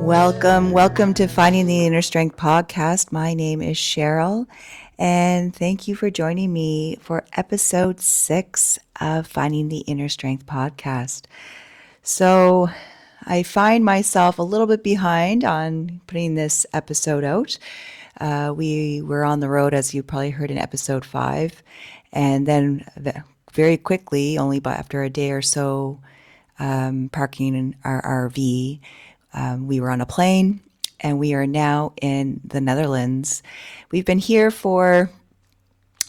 Welcome to Finding the Inner Strength podcast. My name is Cheryl, and thank you for joining me for episode 6 of Finding the Inner Strength podcast. So, I find myself a little bit behind on putting this episode out. We were on the road, as you probably heard in episode 5, and then very quickly, after a day or so, parking in our RV, we were on a plane, and we are now in the Netherlands. We've been here for,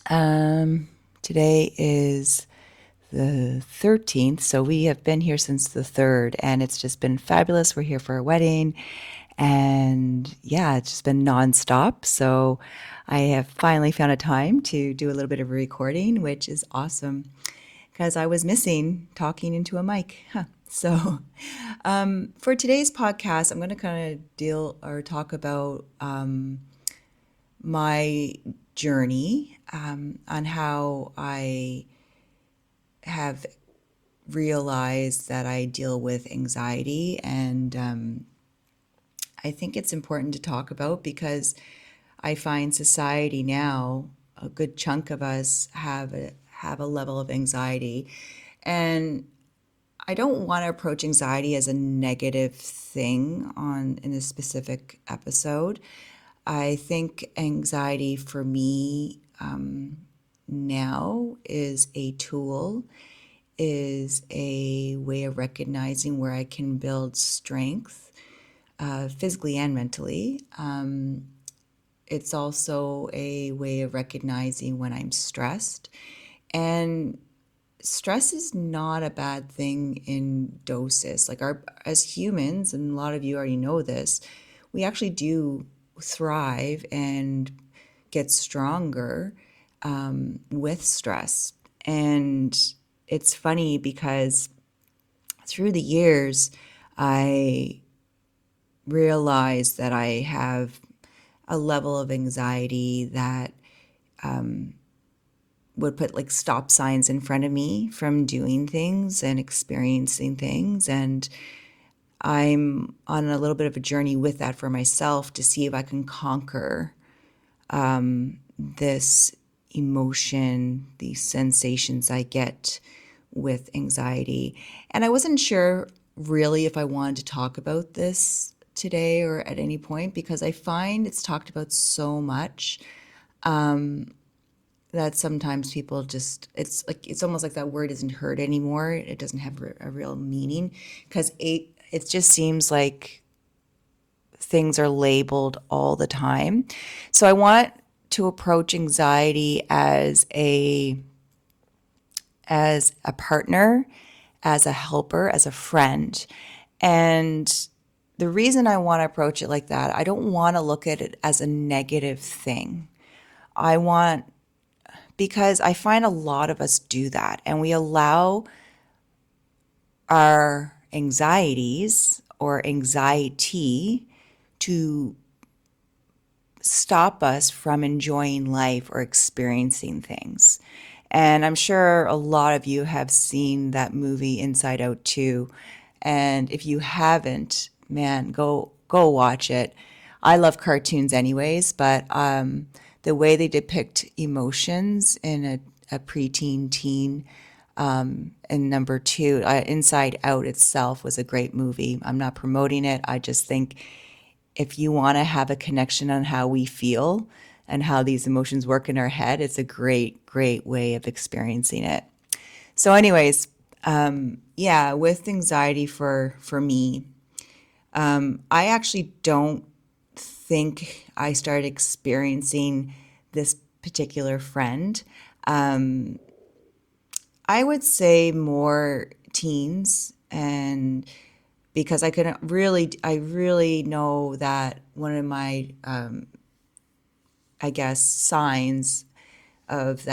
today is the 13th, so we have been here since the 3rd, and it's just been fabulous. We're here for a wedding, and yeah, it's just been nonstop. So I have finally found a time to do a little bit of recording, which is awesome because I was missing talking into a mic. So for today's podcast, I'm going to kind of talk about my journey on how I have realized that I deal with anxiety. And I think it's important to talk about because I find society now, a good chunk of us have a level of anxiety. And I don't want to approach anxiety as a negative thing in this specific episode. I think anxiety for me now is a tool, is a way of recognizing where I can build strength, physically and mentally. It's also a way of recognizing when I'm stressed. And stress is not a bad thing in doses. As humans, and a lot of you already know this, we actually do thrive and get stronger with stress. And it's funny because through the years, I realized that I have a level of anxiety that would put stop signs in front of me from doing things and experiencing things. And I'm on a little bit of a journey with that for myself to see if I can conquer this emotion, these sensations I get with anxiety. And I wasn't sure really if I wanted to talk about this today or at any point because I find it's talked about so much that sometimes people it's almost like that word isn't heard anymore. It doesn't have a real meaning because it just seems like things are labeled all the time. So I want to approach anxiety as a partner, as a helper, as a friend. And the reason I want to approach it like that, I don't want to look at it as a negative thing. Because I find a lot of us do that, and we allow our anxieties or anxiety to stop us from enjoying life or experiencing things. And I'm sure a lot of you have seen that movie Inside Out 2. And if you haven't, man, go watch it. I love cartoons anyways, but the way they depict emotions in a preteen, teen, and number 2, Inside Out itself was a great movie. I'm not promoting it. I just think if you want to have a connection on how we feel and how these emotions work in our head, it's a great, great way of experiencing it. So anyways, with anxiety for me, I actually don't think I started experiencing this particular friend. I would say more teens, and because I really know that one of my, signs of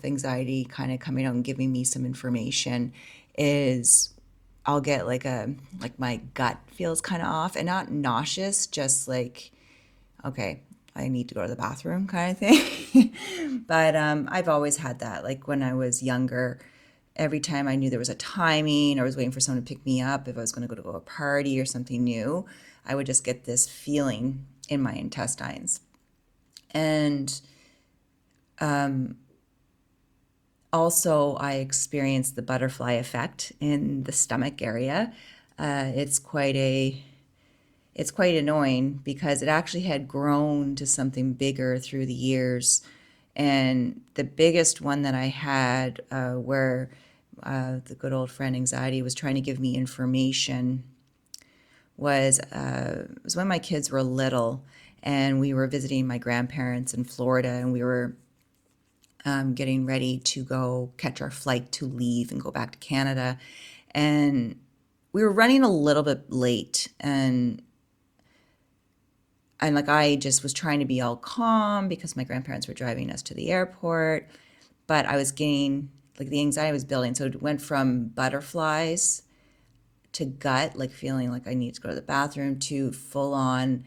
anxiety kind of coming out and giving me some information is I'll get my gut feels kind of off and not nauseous, just okay, I need to go to the bathroom kind of thing. But I've always had that. Like when I was younger, every time I knew there was a timing or I was waiting for someone to pick me up, if I was going to go to a party or something new, I would just get this feeling in my intestines. And also, I experienced the butterfly effect in the stomach area. It's quite annoying because it actually had grown to something bigger through the years. And the biggest one that I had, where the good old friend anxiety was trying to give me information, was when my kids were little, and we were visiting my grandparents in Florida, and we were getting ready to go catch our flight to leave and go back to Canada. And we were running a little bit late, and like I just was trying to be all calm because my grandparents were driving us to the airport, but I was getting like the anxiety was building. So it went from butterflies to gut, like feeling like I need to go to the bathroom, to full on.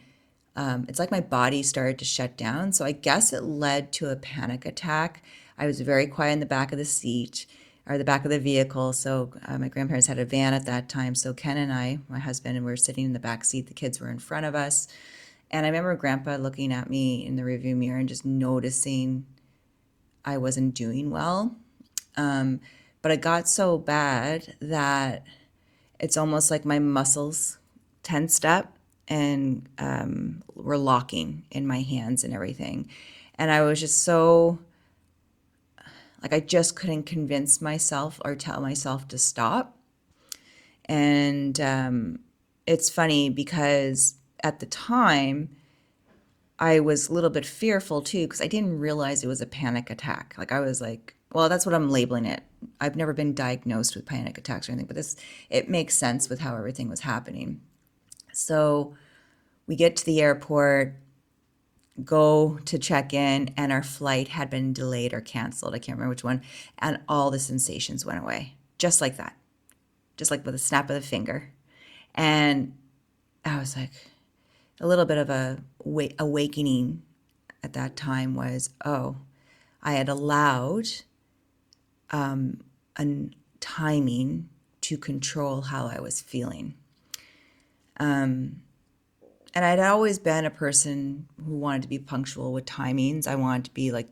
It's like my body started to shut down. So I guess it led to a panic attack. I was very quiet in the back of the seat or the back of the vehicle. So my grandparents had a van at that time. So Ken and I, my husband, and we were sitting in the back seat. The kids were in front of us. And I remember Grandpa looking at me in the rearview mirror and just noticing I wasn't doing well. But it got so bad that it's almost like my muscles tensed up and were locking in my hands and everything. And I was just so, like, I just couldn't convince myself or tell myself to stop. And it's funny because at the time, I was a little bit fearful too because I didn't realize it was a panic attack. Like I was like, well, that's what I'm labeling it. I've never been diagnosed with panic attacks or anything, but it makes sense with how everything was happening. So we get to the airport, go to check in, and our flight had been delayed or canceled. I can't remember which one. And all the sensations went away, just like that, just like with a snap of the finger. And I was like, a little bit of a awakening at that time was, oh, I had allowed a timing to control how I was feeling. And I'd always been a person who wanted to be punctual with timings. I wanted to be like,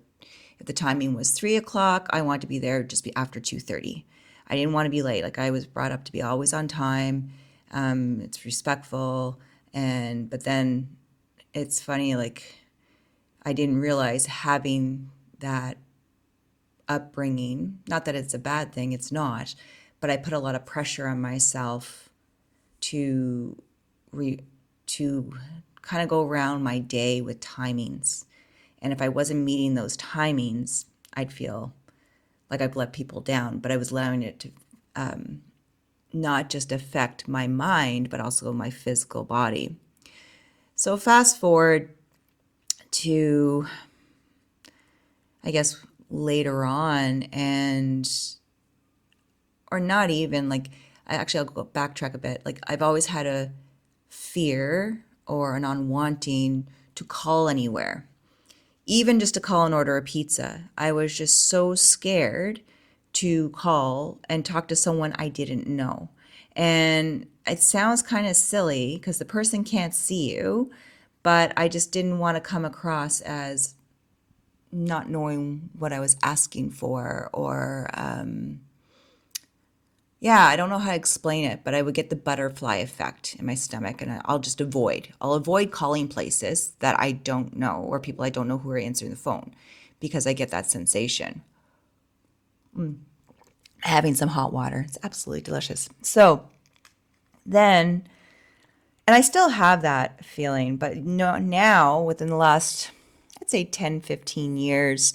if the timing was 3 o'clock, I wanted to be there just be after 2:30. I didn't want to be late. Like I was brought up to be always on time. It's respectful. But then it's funny, like I didn't realize having that upbringing, not that it's a bad thing, it's not, but I put a lot of pressure on myself to to kind of go around my day with timings. And if I wasn't meeting those timings, I'd feel like I've let people down, but I was allowing it to not just affect my mind, but also my physical body. So fast forward to, I guess, later on, or not even like, I'll go backtrack a bit. Like I've always had a fear or an unwanting to call anywhere, even just to call and order a pizza. I was just so scared to call and talk to someone I didn't know. And it sounds kind of silly because the person can't see you, but I just didn't want to come across as not knowing what I was asking for, or yeah, I don't know how to explain it, but I would get the butterfly effect in my stomach, and I'll avoid calling places that I don't know or people I don't know who are answering the phone because I get that sensation. Having some hot water, it's absolutely delicious. So then, and I still have that feeling, but no, now within the last, I'd say 10, 15 years,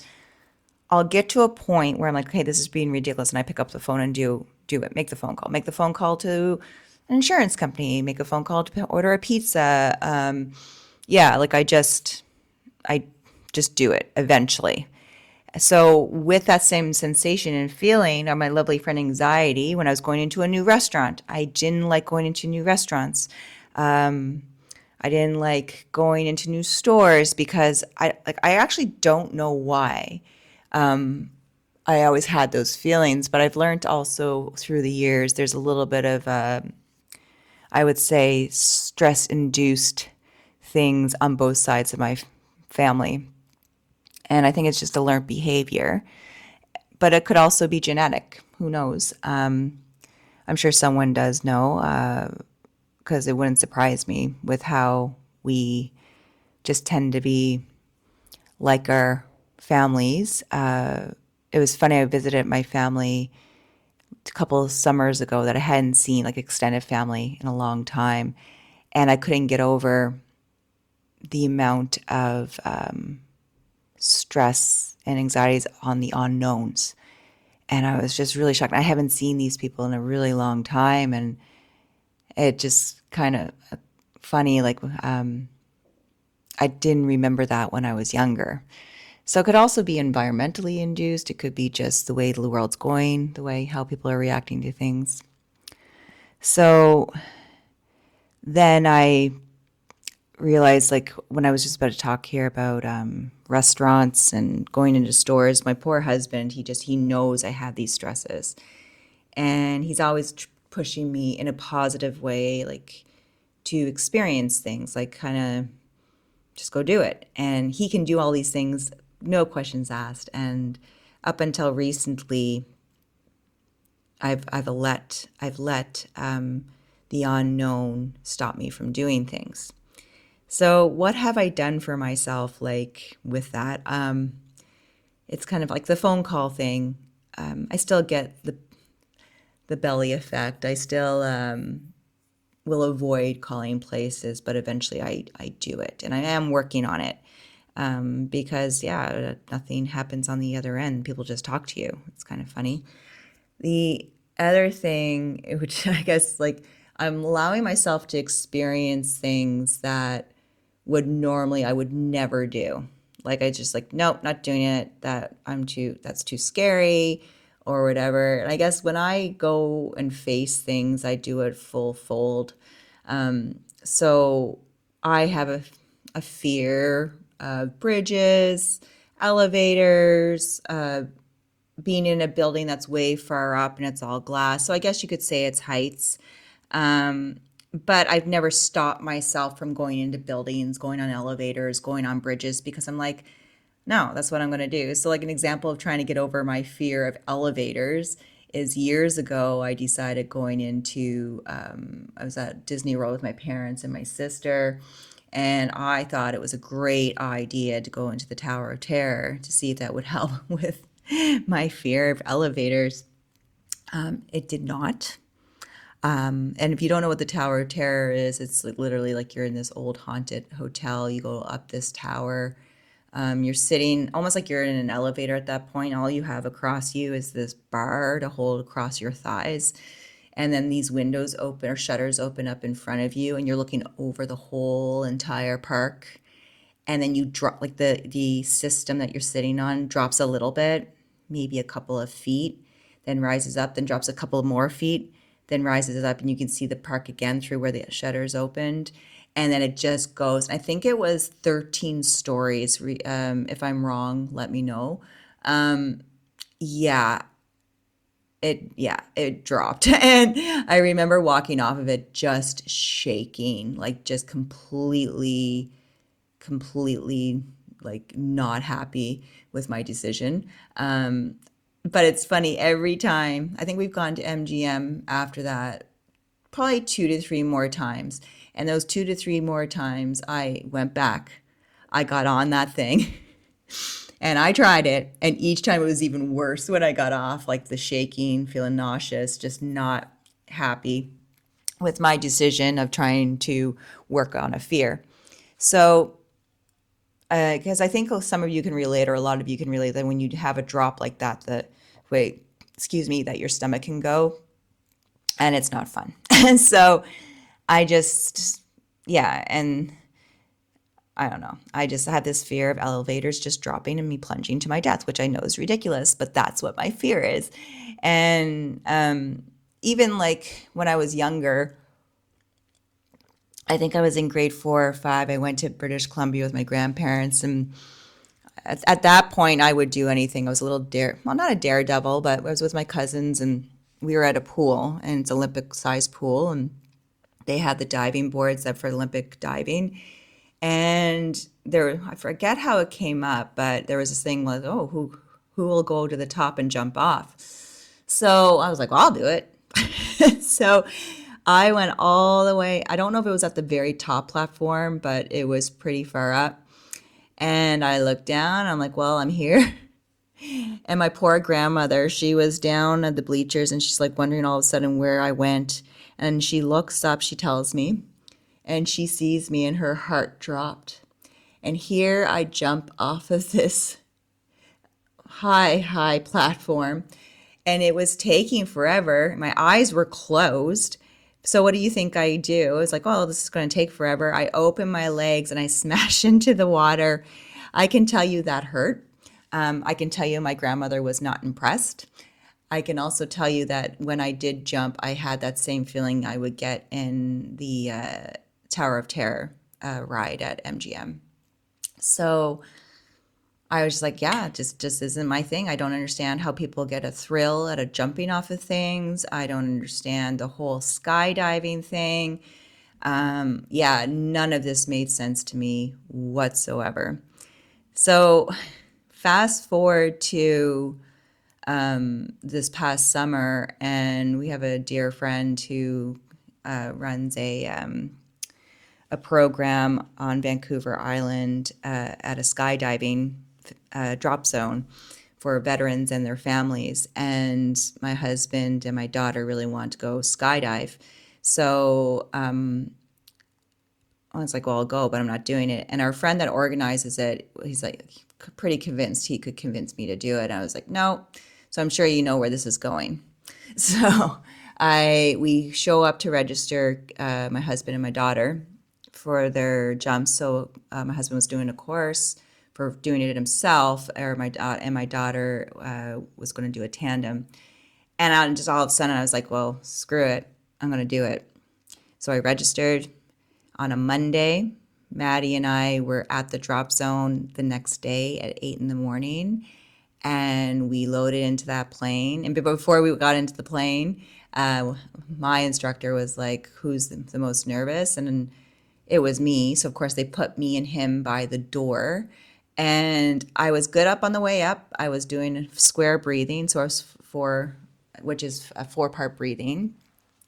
I'll get to a point where I'm like, okay, this is being ridiculous. And I pick up the phone and do it, make the phone call, to an insurance company, make a phone call to order a pizza. Yeah, like I just do it eventually. So with that same sensation and feeling on my lovely friend anxiety, when I was going into a new restaurant, I didn't like going into new restaurants. I didn't like going into new stores because I actually don't know why. I always had those feelings, but I've learned also through the years there's a little bit of, I would say, stress induced things on both sides of my family. And I think it's just a learned behavior, but it could also be genetic. Who knows? I'm sure someone does know, because it wouldn't surprise me with how we just tend to be like our families. It was funny, I visited my family a couple of summers ago that I hadn't seen, like extended family, in a long time. And I couldn't get over the amount of stress and anxieties on the unknowns. And I was just really shocked. I haven't seen these people in a really long time. And it just kind of funny, like I didn't remember that when I was younger. So it could also be environmentally induced. It could be just the way the world's going, the way how people are reacting to things. So then I realized, like, when I was just about to talk here about restaurants and going into stores, my poor husband, he knows I have these stresses. And he's always pushing me in a positive way, like to experience things, like kind of just go do it. And he can do all these things, no questions asked. And up until recently, I've let the unknown stop me from doing things. So what have I done for myself, like with that? It's kind of like the phone call thing. I still get the belly effect. I still will avoid calling places, but eventually I do it, and I am working on it. Because yeah, nothing happens on the other end. People just talk to you. It's kind of funny. The other thing, which I guess, like, I'm allowing myself to experience things that I would never do. Like, I just like, nope, not doing it. That's too scary or whatever. And I guess when I go and face things, I do it full fold. So I have a fear of bridges, elevators, being in a building that's way far up and it's all glass. So I guess you could say it's heights. But I've never stopped myself from going into buildings, going on elevators, going on bridges, because I'm like, no, that's what I'm going to do. So, like, an example of trying to get over my fear of elevators is years ago, I decided going into, I was at Disney World with my parents and my sister, and I thought it was a great idea to go into the Tower of Terror to see if that would help with my fear of elevators. It did not. And if you don't know what the Tower of Terror is, it's like literally like you're in this old haunted hotel. You go up this tower. You're sitting almost like you're in an elevator at that point. All you have across you is this bar to hold across your thighs. And then these windows open or shutters open up in front of you, and you're looking over the whole entire park. And then you drop, like, the system that you're sitting on drops a little bit, maybe a couple of feet, then rises up, then drops a couple more feet, then rises up, and you can see the park again through where the shutters opened. And then it just goes. I think it was 13 stories. If I'm wrong, let me know. Yeah, it dropped. And I remember walking off of it just shaking, like just completely like not happy with my decision. But it's funny, every time, I think we've gone to MGM after that probably 2 to 3 more times. And those 2 to 3 more times I went back, I got on that thing and I tried it. And each time it was even worse when I got off, like the shaking, feeling nauseous, just not happy with my decision of trying to work on a fear. So, because I think some of you can relate, or a lot of you can relate, that when you have a drop like that, that your stomach can go, and it's not fun. And so I just, yeah, and I don't know. I just had this fear of elevators just dropping and me plunging to my death, which I know is ridiculous, but that's what my fear is. And even like when I was younger, I think I was in grade 4 or 5. I went to British Columbia with my grandparents, and At that point, I would do anything. I was a little well, not a daredevil, but I was with my cousins and we were at a pool, and it's Olympic sized pool, and they had the diving boards up for Olympic diving. And there, I forget how it came up, but there was this thing like, oh, who will go to the top and jump off? So I was like, well, I'll do it. So I went all the way. I don't know if it was at the very top platform, but it was pretty far up. And I looked down. I'm like, well, I'm here. And my poor grandmother, she was down at the bleachers and she's like wondering all of a sudden where I went. And she looks up, she tells me, and she sees me and her heart dropped. And here I jump off of this high platform, and it was taking forever. My eyes were closed. So what do you think I do? I was like, oh, this is going to take forever. I open my legs and I smash into the water. I can tell you that hurt. I can tell you my grandmother was not impressed. I can also tell you that when I did jump, I had that same feeling I would get in the Tower of Terror ride at MGM. So I was just like, yeah, just isn't my thing. I don't understand how people get a thrill at a jumping off of things. I don't understand the whole skydiving thing. Yeah, none of this made sense to me whatsoever. So fast forward to this past summer, and we have a dear friend who runs a program on Vancouver Island at a skydiving drop zone for veterans and their families. And my husband and my daughter really want to go skydive. So I was like, well, I'll go, but I'm not doing it. And our friend that organizes it, he's like pretty convinced he could convince me to do it. And I was like, no. So I'm sure you know where this is going. So we show up to register, my husband and my daughter, for their jumps. So my husband was doing a course for doing it himself, or my daughter was going to do a tandem. And just all of a sudden I was like, well, screw it, I'm going to do it. So I registered on a Monday. Maddie and I were at the drop zone the next day at 8 in the morning, and we loaded into that plane. And before we got into the plane, my instructor was like, who's the most nervous? And it was me. So of course they put me and him by the door. And I was good up on the way up. I was doing square breathing, so I was which is a 4-part breathing,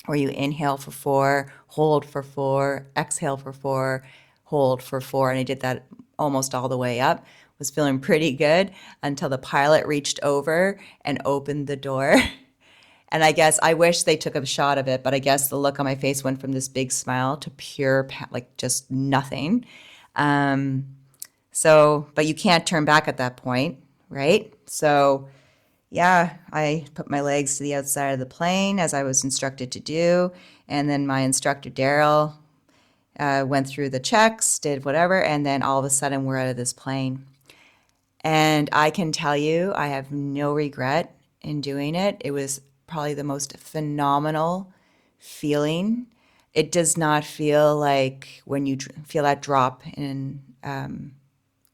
where you inhale for 4, hold for 4, exhale for 4, hold for 4. And I did that almost all the way up. Was feeling pretty good until the pilot reached over and opened the door. And I guess I wish they took a shot of it, but I guess the look on my face went from this big smile to pure, like just nothing. But you can't turn back at that point, right? So yeah, I put my legs to the outside of the plane as I was instructed to do. And then my instructor, Daryl, went through the checks, did whatever, and then all of a sudden we're out of this plane. And I can tell you, I have no regret in doing it. It was probably the most phenomenal feeling. It does not feel like when you feel that drop in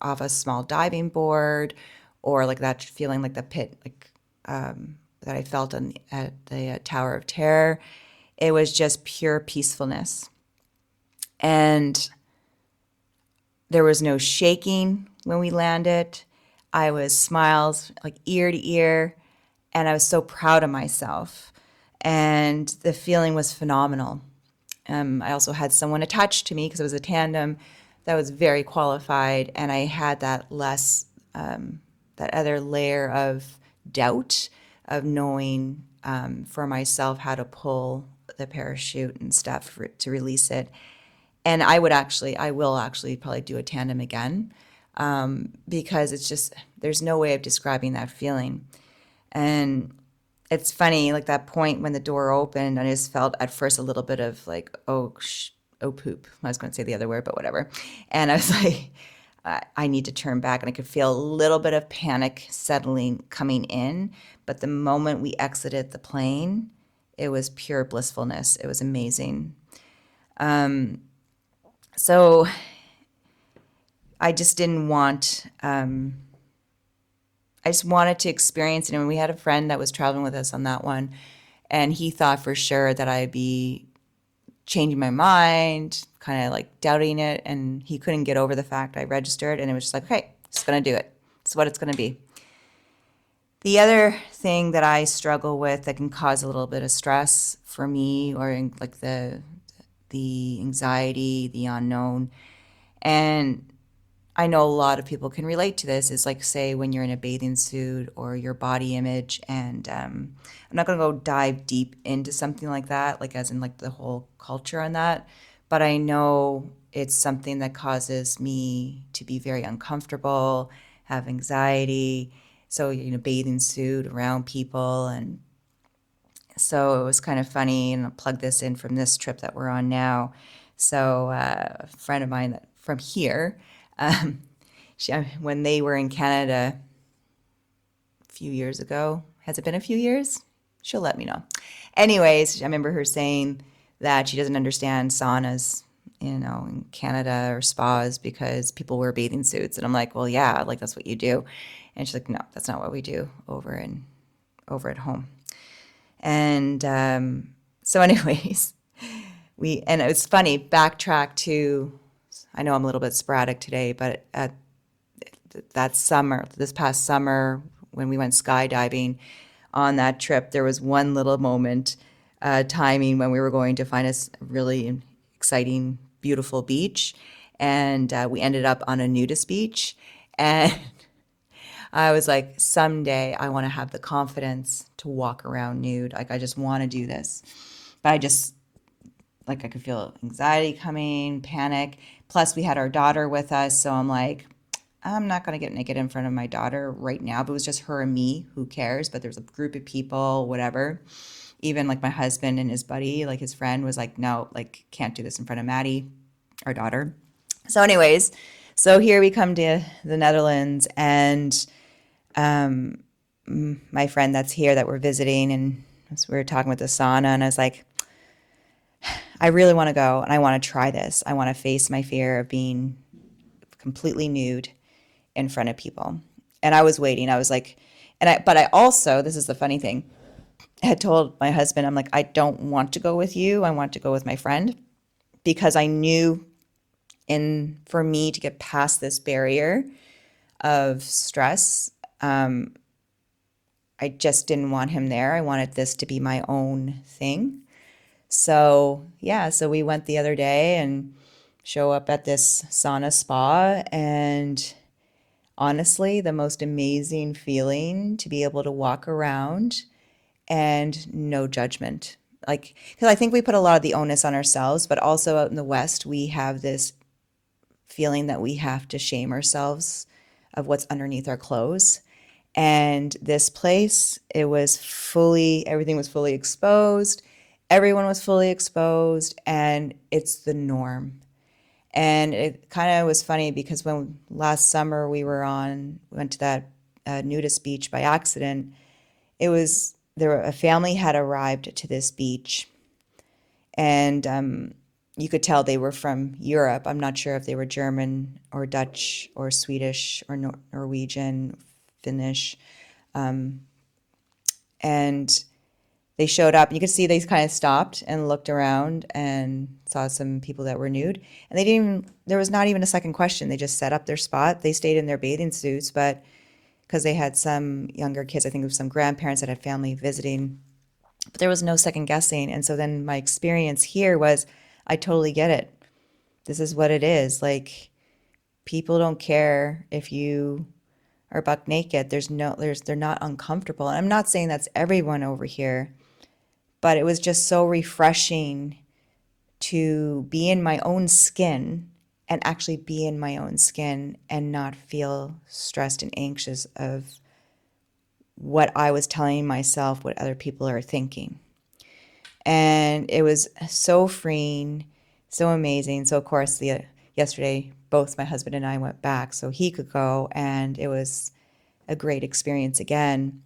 off a small diving board, or like that feeling like the pit, like that I felt at the Tower of Terror. It was just pure peacefulness. And there was no shaking when we landed. I was smiles like ear to ear, and I was so proud of myself. And the feeling was phenomenal. I also had someone attached to me because it was a tandem that was very qualified, and I had that that other layer of doubt of knowing for myself how to pull the parachute and stuff to release it. And I will actually probably do a tandem again, because it's just, there's no way of describing that feeling. And it's funny, like that point when the door opened, I just felt at first a little bit of like, oh poop. I was going to say the other word, but whatever. And I was like, I need to turn back. And I could feel a little bit of panic settling, coming in. But the moment we exited the plane, it was pure blissfulness. It was amazing. So I just didn't want I just wanted to experience it. And we had a friend that was traveling with us on that one, and he thought for sure that I'd be changing my mind, kind of like doubting it, and he couldn't get over the fact I registered, and it was just like, okay, just gonna do it. It's what it's gonna be. The other thing that I struggle with that can cause a little bit of stress for me, or like the anxiety, the unknown, and I know a lot of people can relate to this, is like, say, when you're in a bathing suit or your body image. And I'm not going to go dive deep into something like that, like as in like the whole culture on that. But I know it's something that causes me to be very uncomfortable, have anxiety. So, bathing suit around people. And so it was kind of funny. And I'll plug this in from this trip that we're on now. So a friend of mine that from here, um, when they were in Canada a few years ago, has it been a few years? She'll let me know. Anyways, I remember her saying that she doesn't understand saunas, in Canada, or spas, because people wear bathing suits. And I'm like, well, yeah, like that's what you do. And she's like, no, that's not what we do over at home. And so, anyways, and it was funny. Backtrack to, I know I'm a little bit sporadic today, but at this past summer, when we went skydiving on that trip, there was one little moment, timing, when we were going to find a really exciting, beautiful beach, and we ended up on a nudist beach, and I was like, someday I want to have the confidence to walk around nude. Like, I just want to do this, but I could feel anxiety coming, panic. Plus, we had our daughter with us, so I'm like, I'm not going to get naked in front of my daughter right now. But it was just her and me. Who cares? But there's a group of people, whatever. Even like my husband and his buddy, like his friend, was like, no, like, can't do this in front of Maddie, our daughter. So, anyways, so here we come to the Netherlands, and my friend that's here that we're visiting, and we were talking with the sauna, and I was like, I really want to go, and I want to try this. I want to face my fear of being completely nude in front of people. And I was waiting. I was like, but I also, this is the funny thing, I had told my husband, I'm like, I don't want to go with you. I want to go with my friend, because I knew, for me to get past this barrier of stress, I just didn't want him there. I wanted this to be my own thing. So, yeah, so we went the other day and show up at this sauna spa, and honestly, the most amazing feeling to be able to walk around and no judgment. Like, because I think we put a lot of the onus on ourselves, but also out in the West, we have this feeling that we have to shame ourselves of what's underneath our clothes. And this place, everything was fully exposed. Everyone was fully exposed, and it's the norm. And it kind of was funny, because when last summer we went to that nudist beach by accident. A family had arrived to this beach, and you could tell they were from Europe. I'm not sure if they were German or Dutch or Swedish or Norwegian, Finnish. And they showed up, and you could see they kind of stopped and looked around and saw some people that were nude. And there was not even a second question. They just set up their spot. They stayed in their bathing suits, but because they had some younger kids, I think it was some grandparents that had family visiting, but there was no second guessing. And so then my experience here was, I totally get it. This is what it is. Like, people don't care if you are buck naked. They're not uncomfortable. And I'm not saying that's everyone over here, but it was just so refreshing to be in my own skin, and actually be in my own skin, and not feel stressed and anxious of what I was telling myself, what other people are thinking. And it was so freeing, so amazing. So of course, yesterday, both my husband and I went back so he could go, and it was a great experience again.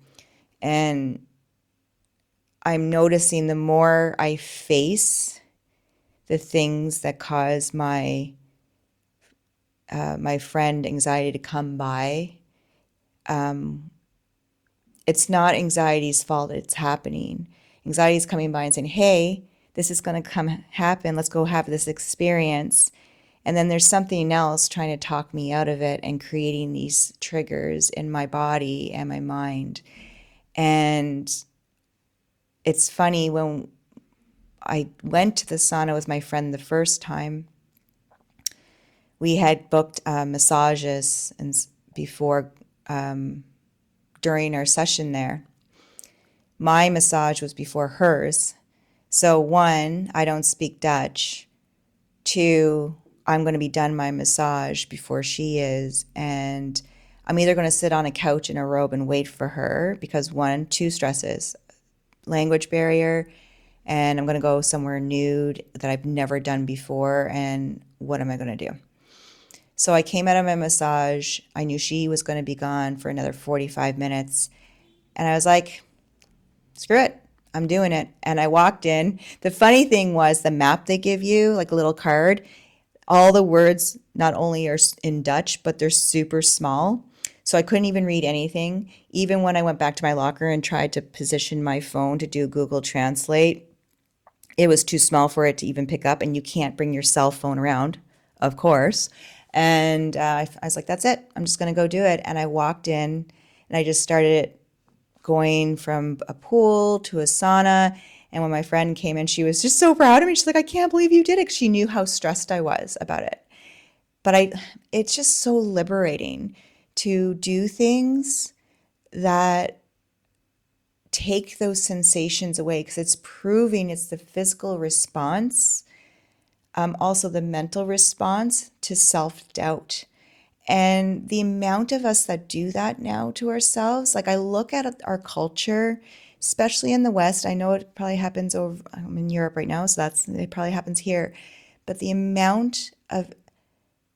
And I'm noticing, the more I face the things that cause my friend anxiety to come by, it's not anxiety's fault that it's happening. Anxiety is coming by and saying, hey, this is going to come happen. Let's go have this experience. And then there's something else trying to talk me out of it and creating these triggers in my body and my mind. And it's funny, when I went to the sauna with my friend the first time, we had booked massages and before during our session there. My massage was before hers. So one, I don't speak Dutch. Two, I'm going to be done my massage before she is. And I'm either going to sit on a couch in a robe and wait for her because one, two stresses, language barrier, and I'm going to go somewhere nude that I've never done before. And what am I going to do? So I came out of my massage. I knew she was going to be gone for another 45 minutes. And I was like, screw it. I'm doing it. And I walked in. The funny thing was the map they give you, like a little card, all the words not only are in Dutch, but they're super small. So I couldn't even read anything. Even when I went back to my locker and tried to position my phone to do Google Translate, it was too small for it to even pick up. And you can't bring your cell phone around, of course. And I was like, that's it. I'm just going to go do it. And I walked in and I just started going from a pool to a sauna. And when my friend came in, she was just so proud of me. She's like, I can't believe you did it. 'Cause she knew how stressed I was about it. But it's just so liberating to do things that take those sensations away, because it's proving it's the physical response, also the mental response to self-doubt. And the amount of us that do that now to ourselves, like I look at our culture, especially in the West. I know it probably happens over, I'm in Europe right now, so it probably happens here. But the amount of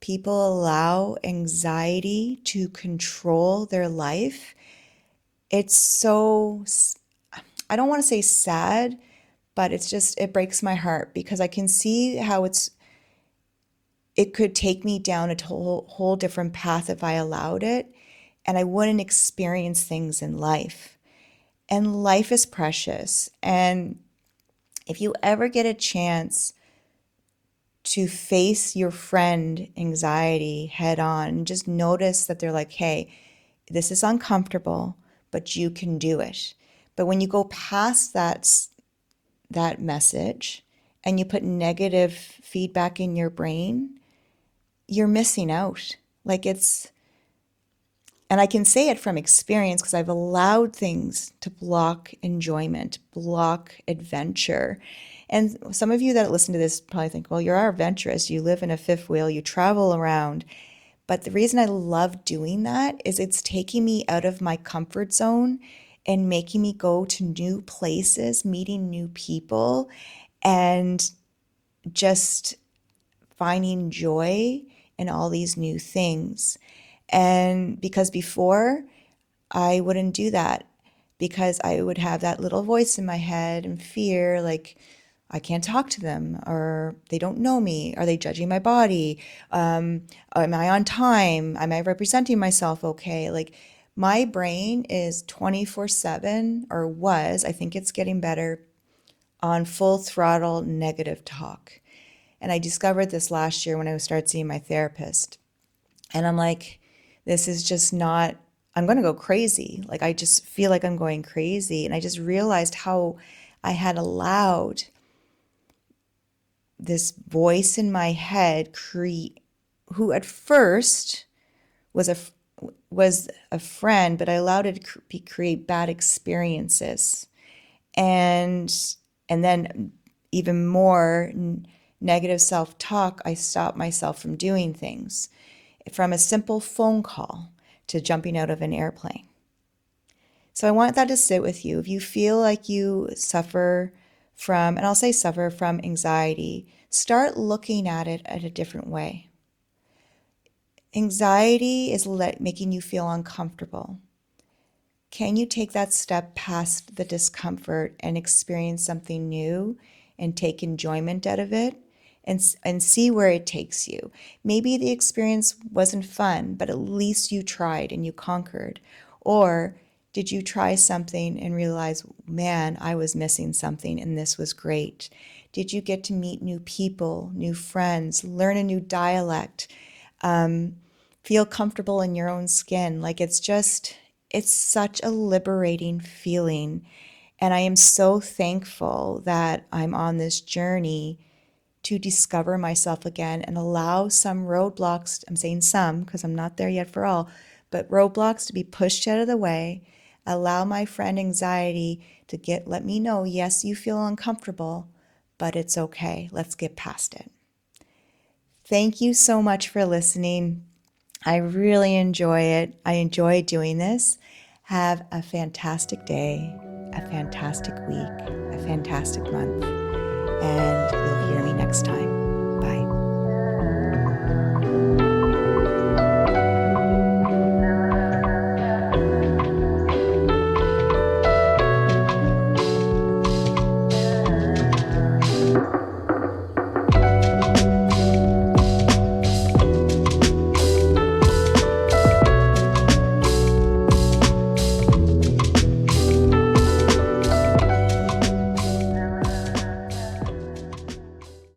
people allow anxiety to control their life, it's so, I don't want to say sad, but it breaks my heart, because I can see how it could take me down a whole different path if I allowed it, and I wouldn't experience things in life. And life is precious. And if you ever get a chance to face your friend anxiety head on, and just notice that they're like, hey, this is uncomfortable, but you can do it. But when you go past that message and you put negative feedback in your brain, you're missing out. And I can say it from experience, because I've allowed things to block enjoyment, block adventure. And some of you that listen to this probably think, well, you're adventurous. You live in a fifth wheel, you travel around. But the reason I love doing that is it's taking me out of my comfort zone and making me go to new places, meeting new people, and just finding joy in all these new things. And because before, I wouldn't do that, because I would have that little voice in my head and fear, like, I can't talk to them, or they don't know me. Are they judging my body? Am I on time? Am I representing myself okay? Like, my brain is 24/7, or was, I think it's getting better, on full throttle negative talk. And I discovered this last year when I started seeing my therapist. And I'm like, this is just not, I'm going to go crazy. Like, I just feel like I'm going crazy. And I just realized how I had allowed this voice in my head who at first was a friend, but I allowed it to create bad experiences. And then even more negative self-talk, I stopped myself from doing things, from a simple phone call to jumping out of an airplane. So I want that to sit with you. If you feel like you suffer from, and I'll say suffer from, anxiety, start looking at it at a different way. Anxiety is making you feel uncomfortable. Can you take that step past the discomfort and experience something new and take enjoyment out of it, and see where it takes you? Maybe the experience wasn't fun, but at least you tried and you conquered. Or Did you try something and realize, man, I was missing something and this was great? Did you get to meet new people, new friends, learn a new dialect, feel comfortable in your own skin? Like it's such a liberating feeling. And I am so thankful that I'm on this journey to discover myself again and allow some roadblocks, I'm saying some because I'm not there yet for all, but roadblocks to be pushed out of the way. Allow my friend anxiety to let me know, yes, you feel uncomfortable, but it's okay. Let's get past it. Thank you so much for listening. I really enjoy it. I enjoy doing this. Have a fantastic day, a fantastic week, a fantastic month, and